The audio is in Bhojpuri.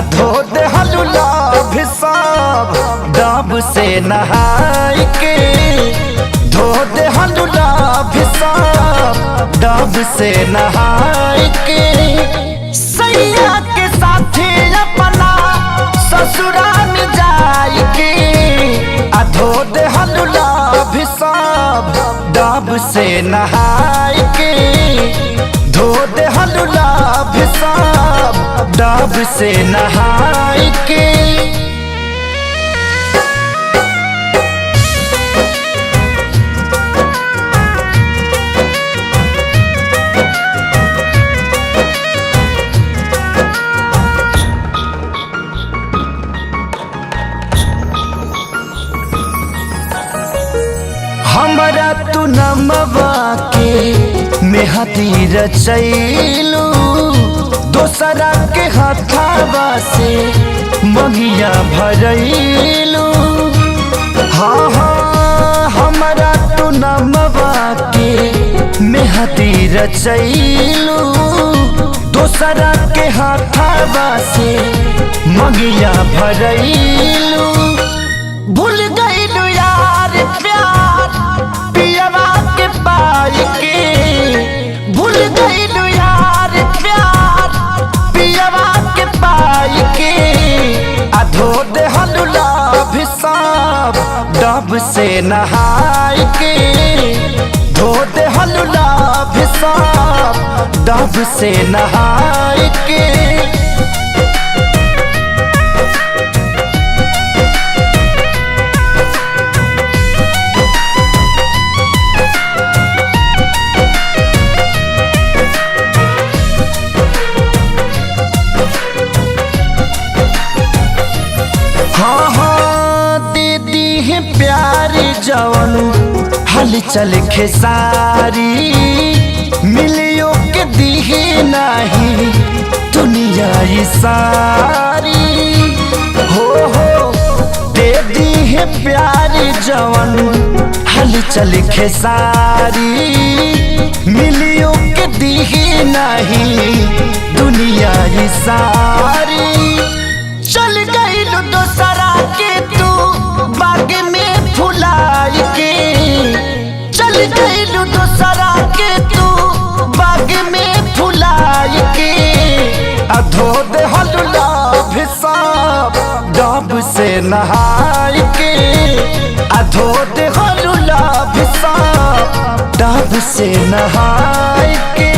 धो दे हलुला भी सब डब से नहाई के, धो दे हलुला भी सब डब से नहाई के। सैया के साथे अपना ससुराल जाई के, धो दे हलुला भी सब डब से नहाई के, धो दे हलुला भी सब डब से नहाई के। हमरा तू नमवा के मेहदी रचैलू, दोसरा के हाथावा से मगिया भरैलू। हाँ हाँ हमरा तू नमवा के मेहदी रचैलू, दोसरा के हाथावा से मगिया भरैलू। भूल गईलू यार प्यार पियवा के पाई के, भूल गईलू यार प्यार पियवा के पाई के। धो दे हलुला भी सब डब से नहाई के, धो दे हलुला भी सब डब से नहाई के। हाँ हाँ दीदी है प्यार जवन हलचल खेसारी, मिलियो के दिहे नहीं दुनिया ये सारी। हो दीदी है प्यार जवन हलचल खेसारी, मिलियो के दिहे नहीं दुनिया ये सारी। चल गई दोसरा के तू बाग में फुलाई के, चल गई दोसरा के तू बाग में फुलाई के। धो दे हलुला भी सब डब से नहाई के, धो दे हलुला भी सब डब से नहाई के।